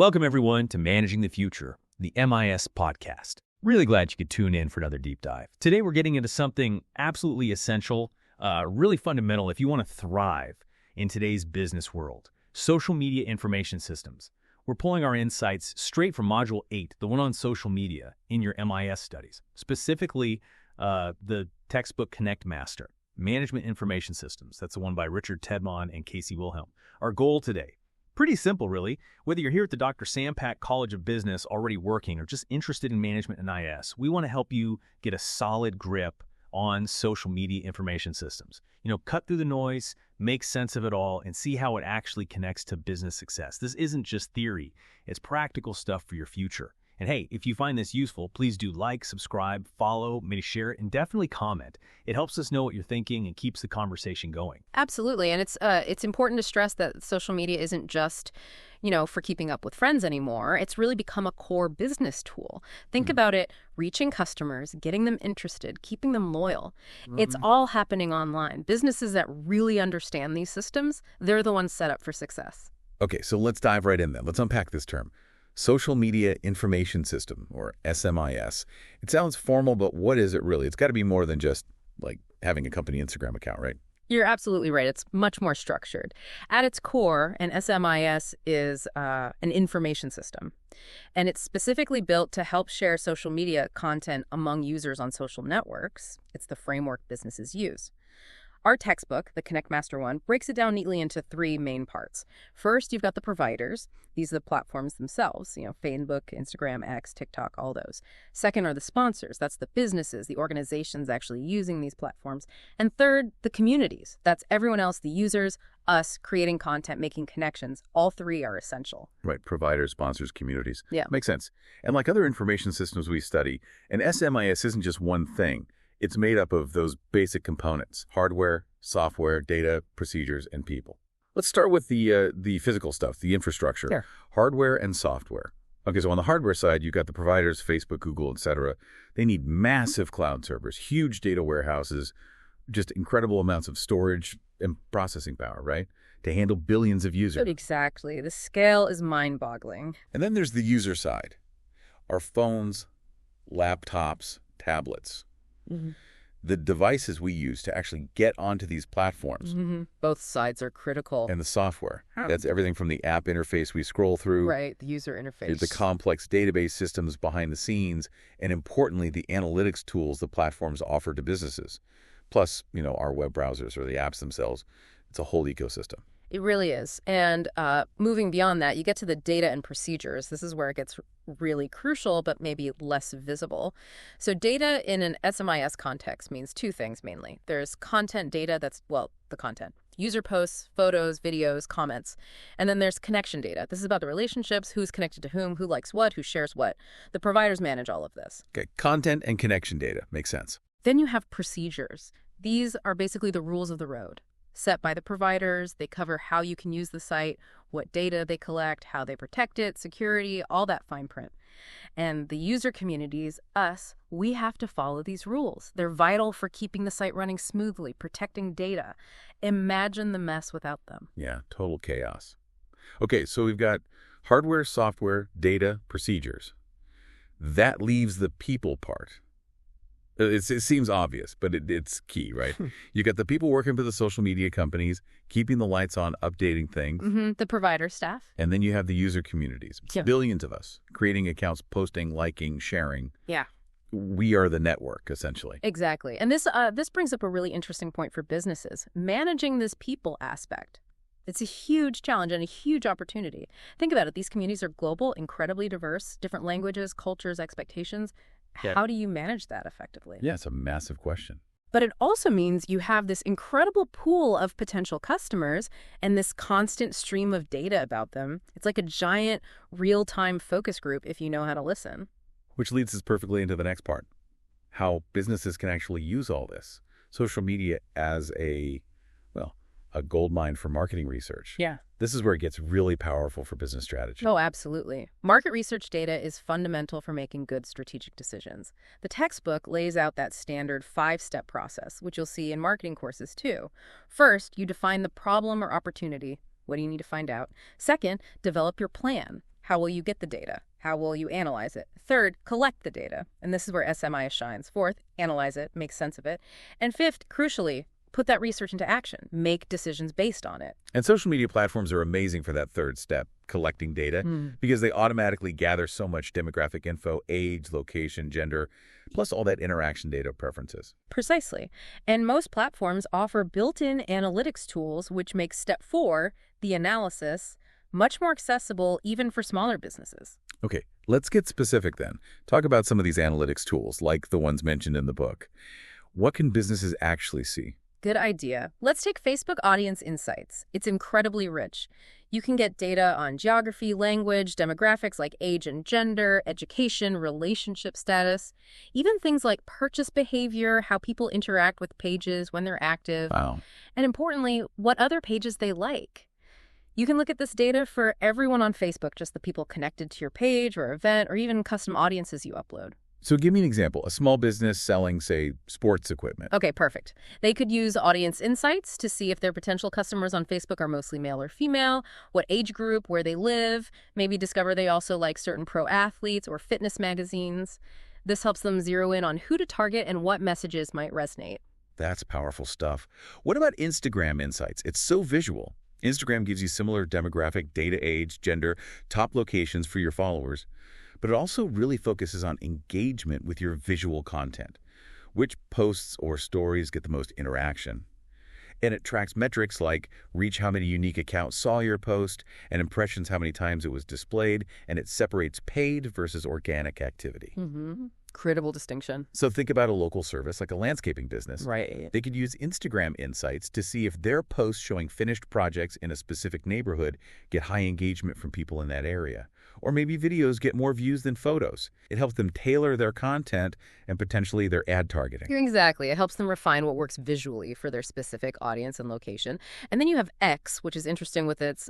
Welcome, everyone, to Managing the Future, the MIS podcast. Really glad you could tune in for another deep dive. Today, we're getting into something absolutely essential, really fundamental if you want to thrive in today's business world: social media information systems. We're pulling our insights straight from Module 8, the one on social media, in your MIS studies, specifically the textbook Connect Master, Management Information Systems. That's the one by Richard Tedmon and H.Schuessler Wilhelm. Our goal today: pretty simple, really. Whether you're here at the Dr. Sam Pack College of Business already working or just interested in management and IS, we want to help you get a solid grip on social media information systems. Cut through the noise, make sense of it all, and see how it actually connects to business success. This isn't just theory. It's practical stuff for your future. And hey, if you find this useful, please do like, subscribe, follow, maybe share it, and definitely comment. It helps us know what you're thinking and keeps the conversation going. Absolutely. And it's important to stress that social media isn't just, for keeping up with friends anymore. It's really become a core business tool. Think about it: reaching customers, getting them interested, keeping them loyal. It's all happening online. Businesses that really understand these systems, they're the ones set up for success. Okay, so let's dive right in then. Let's unpack this term. Social Media Information System, or SMIS. It sounds formal, but what is it really? It's got to be more than just like having a company Instagram account, right? You're absolutely right. It's much more structured. At its core, an SMIS is an information system, and it's specifically built to help share social media content among users on social networks. It's the framework businesses use. Our textbook, the Connect Master one, breaks it down neatly into three main parts. First, you've got the providers. These are the platforms themselves, Facebook, Instagram, X, TikTok, all those. Second are the sponsors. That's the businesses, the organizations actually using these platforms. And third, the communities. That's everyone else, the users, us, creating content, making connections. All three are essential. Right, providers, sponsors, communities. Yeah. Makes sense. And like other information systems we study, an SMIS isn't just one thing. It's made up of those basic components: hardware, software, data, procedures, and people. Let's start with the physical stuff, the infrastructure. Sure. Hardware and software. Okay, so on the hardware side, you've got the providers, Facebook, Google, etc. They need massive cloud servers, huge data warehouses, just incredible amounts of storage and processing power, right, to handle billions of users. Exactly. The scale is mind-boggling. And then there's the user side. Our phones, laptops, tablets. The devices we use to actually get onto these platforms. Both sides are critical. And the software. That's everything from the app interface we scroll through. Right, the user interface. The complex database systems behind the scenes, and importantly, the analytics tools the platforms offer to businesses. Plus, our web browsers or the apps themselves. It's a whole ecosystem. It really is. And moving beyond that, you get to the data and procedures. This is where it gets really crucial, but maybe less visible. So data in an SMIS context means two things mainly. There's content data, that's, the content. User posts, photos, videos, comments. And then there's connection data. This is about the relationships, who's connected to whom, who likes what, who shares what. The providers manage all of this. Okay, content and connection data. Makes sense. Then you have procedures. These are basically the rules of the road, set by the providers. They cover how you can use the site, what data they collect, how they protect it, security, all that fine print. And the user communities, us, we have to follow these rules. They're vital for keeping the site running smoothly, protecting data. Imagine the mess without them. Yeah, total chaos. Okay, so we've got hardware, software, data, procedures. That leaves the people part. It seems obvious, but it's key, right? You got the people working for the social media companies, keeping the lights on, updating things. The provider staff. And then you have the user communities. Yeah. Billions of us creating accounts, posting, liking, sharing. Yeah. We are the network, essentially. Exactly. And this brings up a really interesting point for businesses. Managing this people aspect. It's a huge challenge and a huge opportunity. Think about it. These communities are global, incredibly diverse, different languages, cultures, expectations. Yeah. How do you manage that effectively? Yeah, it's a massive question. But it also means you have this incredible pool of potential customers and this constant stream of data about them. It's like a giant real-time focus group if you know how to listen. Which leads us perfectly into the next part. How businesses can actually use all this. Social media as a goldmine for marketing research. Yeah. This is where it gets really powerful for business strategy. Oh, absolutely. Market research data is fundamental for making good strategic decisions. The textbook lays out that standard 5-step process, which you'll see in marketing courses too. First, you define the problem or opportunity. What do you need to find out? Second, develop your plan. How will you get the data? How will you analyze it? Third, collect the data. And this is where SMIS shines. Fourth, analyze it, make sense of it. And fifth, crucially, put that research into action. Make decisions based on it. And social media platforms are amazing for that third step, collecting data, because they automatically gather so much demographic info, age, location, gender, plus all that interaction data preferences. Precisely. And most platforms offer built-in analytics tools, which make step 4, the analysis, much more accessible even for smaller businesses. Okay, let's get specific then. Talk about some of these analytics tools, like the ones mentioned in the book. What can businesses actually see? Good idea. Let's take Facebook Audience Insights. It's incredibly rich. You can get data on geography, language, demographics like age and gender, education, relationship status, even things like purchase behavior, how people interact with pages when they're active, Wow. and importantly, what other pages they like. You can look at this data for everyone on Facebook, just the people connected to your page or event, or even custom audiences you upload. So give me an example. A small business selling, say, sports equipment. Okay, perfect. They could use Audience Insights to see if their potential customers on Facebook are mostly male or female, what age group, where they live, maybe discover they also like certain pro athletes or fitness magazines. This helps them zero in on who to target and what messages might resonate. That's powerful stuff. What about Instagram Insights? It's so visual. Instagram gives you similar demographic, data, age, gender, top locations for your followers. But it also really focuses on engagement with your visual content. Which posts or stories get the most interaction? And it tracks metrics like reach, how many unique accounts saw your post, and impressions, how many times it was displayed, and it separates paid versus organic activity. Critical distinction. So think about a local service like a landscaping business. Right. They could use Instagram Insights to see if their posts showing finished projects in a specific neighborhood get high engagement from people in that area. Or maybe videos get more views than photos. It helps them tailor their content and potentially their ad targeting. Exactly. It helps them refine what works visually for their specific audience and location. And then you have X, which is interesting with its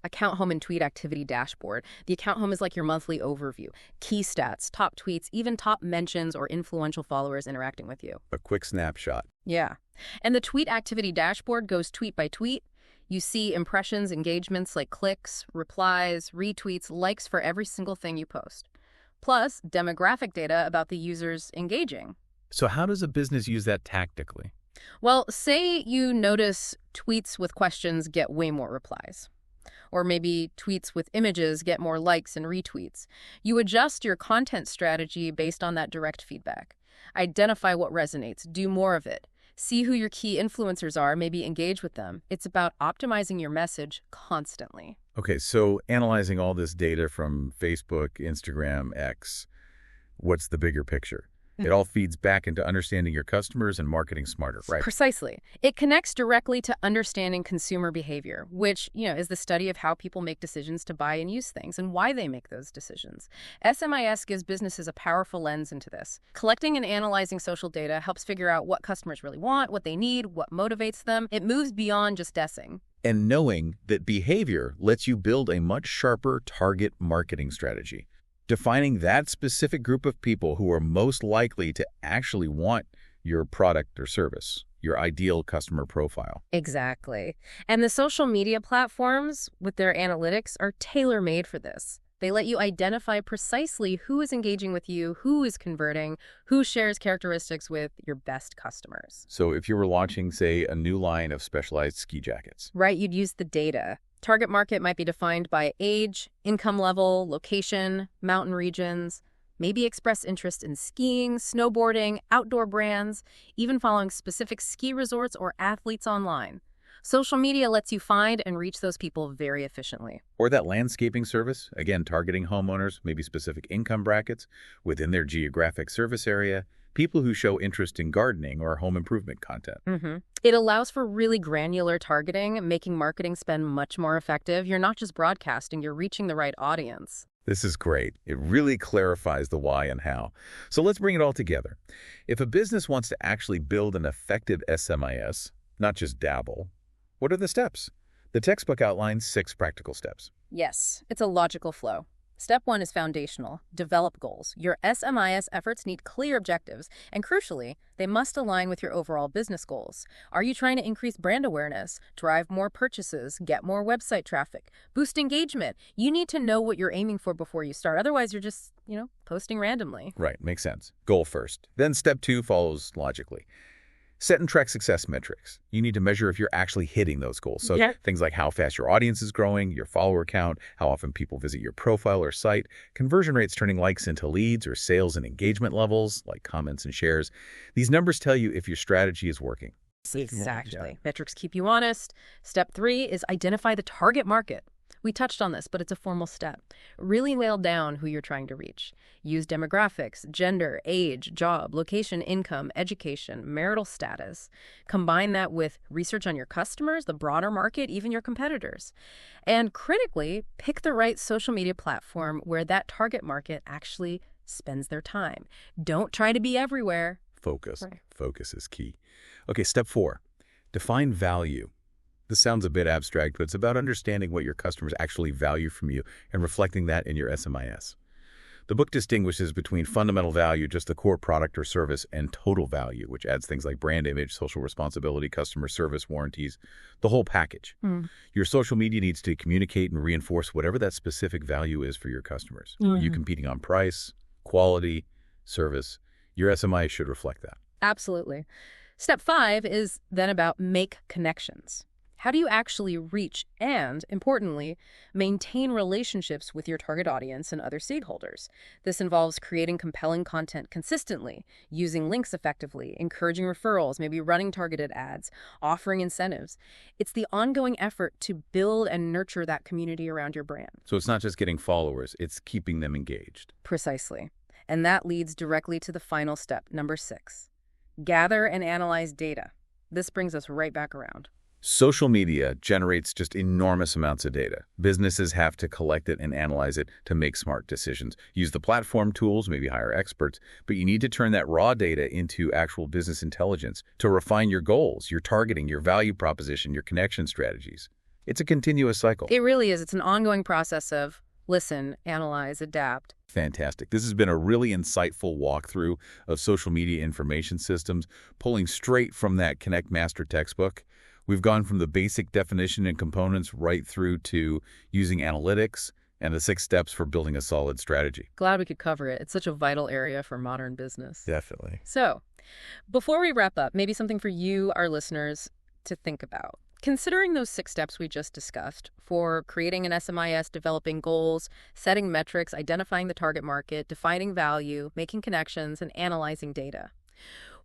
account home and tweet activity dashboard. The account home is like your monthly overview, key stats, top tweets, even top mentions or influential followers interacting with you. A quick snapshot. Yeah. And the tweet activity dashboard goes tweet by tweet. You see impressions, engagements like clicks, replies, retweets, likes for every single thing you post. Plus, demographic data about the users engaging. So how does a business use that tactically? Well, say you notice tweets with questions get way more replies. Or maybe tweets with images get more likes and retweets. You adjust your content strategy based on that direct feedback. Identify what resonates, do more of it. See who your key influencers are, maybe engage with them. It's about optimizing your message constantly. Okay, so analyzing all this data from Facebook, Instagram, X, what's the bigger picture? It all feeds back into understanding your customers and marketing smarter, right? Precisely. It connects directly to understanding consumer behavior, which, is the study of how people make decisions to buy and use things and why they make those decisions. SMIS gives businesses a powerful lens into this. Collecting and analyzing social data helps figure out what customers really want, what they need, what motivates them. It moves beyond just guessing. And knowing that behavior lets you build a much sharper target marketing strategy. Defining that specific group of people who are most likely to actually want your product or service, your ideal customer profile. Exactly. And the social media platforms with their analytics are tailor-made for this. They let you identify precisely who is engaging with you, who is converting, who shares characteristics with your best customers. So if you were launching, say, a new line of specialized ski jackets. Right, you'd use the data. Target market might be defined by age, income level, location, mountain regions, maybe express interest in skiing, snowboarding, outdoor brands, even following specific ski resorts or athletes online. Social media lets you find and reach those people very efficiently. Or that landscaping service, again, targeting homeowners, maybe specific income brackets within their geographic service area, people who show interest in gardening or home improvement content. It allows for really granular targeting, making marketing spend much more effective. You're not just broadcasting, you're reaching the right audience. This is great. It really clarifies the why and how. So let's bring it all together. If a business wants to actually build an effective SMIS, not just dabble, what are the steps? The textbook outlines 6 practical steps. Yes, it's a logical flow. Step 1 is foundational. Develop goals. Your SMIS efforts need clear objectives, and crucially, they must align with your overall business goals. Are you trying to increase brand awareness, drive more purchases, get more website traffic, boost engagement? You need to know what you're aiming for before you start. Otherwise, you're just, posting randomly. Right, makes sense. Goal first. Then step 2 follows logically. Set and track success metrics. You need to measure if you're actually hitting those goals. So things like how fast your audience is growing, your follower count, how often people visit your profile or site, conversion rates turning likes into leads, or sales and engagement levels like comments and shares. These numbers tell you if your strategy is working. Exactly. Metrics keep you honest. Step 3 is identify the target market. We touched on this, but it's a formal step. Really nail down who you're trying to reach. Use demographics, gender, age, job, location, income, education, marital status. Combine that with research on your customers, the broader market, even your competitors. And critically, pick the right social media platform where that target market actually spends their time. Don't try to be everywhere. Focus. Right. Focus is key. Okay, step 4. Define value. This sounds a bit abstract, but it's about understanding what your customers actually value from you and reflecting that in your SMIS. The book distinguishes between fundamental value, just the core product or service, and total value, which adds things like brand image, social responsibility, customer service, warranties, the whole package. Your social media needs to communicate and reinforce whatever that specific value is for your customers. You competing on price, quality, service, your SMIS should reflect that. Absolutely. Step 5 is then about make connections. How do you actually reach and, importantly, maintain relationships with your target audience and other stakeholders? This involves creating compelling content consistently, using links effectively, encouraging referrals, maybe running targeted ads, offering incentives. It's the ongoing effort to build and nurture that community around your brand. So it's not just getting followers, it's keeping them engaged. Precisely. And that leads directly to the final step, number 6. Gather and analyze data. This brings us right back around. Social media generates just enormous amounts of data. Businesses have to collect it and analyze it to make smart decisions. Use the platform tools, maybe hire experts, but you need to turn that raw data into actual business intelligence to refine your goals, your targeting, your value proposition, your connection strategies. It's a continuous cycle. It really is. It's an ongoing process of listen, analyze, adapt. Fantastic. This has been a really insightful walkthrough of social media information systems, pulling straight from that Connect Master textbook. We've gone from the basic definition and components right through to using analytics and the 6 steps for building a solid strategy. Glad we could cover it. It's such a vital area for modern business. Definitely. So, before we wrap up, maybe something for you, our listeners, to think about. Considering those 6 steps we just discussed for creating an SMIS, developing goals, setting metrics, identifying the target market, defining value, making connections, and analyzing data.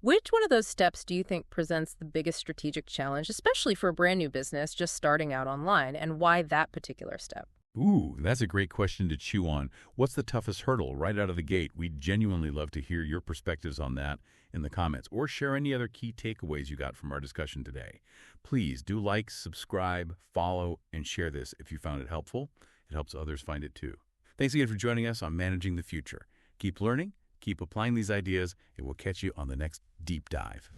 Which one of those steps do you think presents the biggest strategic challenge, especially for a brand new business just starting out online, and why that particular step? Ooh, that's a great question to chew on. What's the toughest hurdle right out of the gate? We'd genuinely love to hear your perspectives on that in the comments, or share any other key takeaways you got from our discussion today. Please do like, subscribe, follow, and share this if you found it helpful. It helps others find it too. Thanks again for joining us on Managing the Future. Keep learning, keep applying these ideas, and we'll catch you on the next deep dive.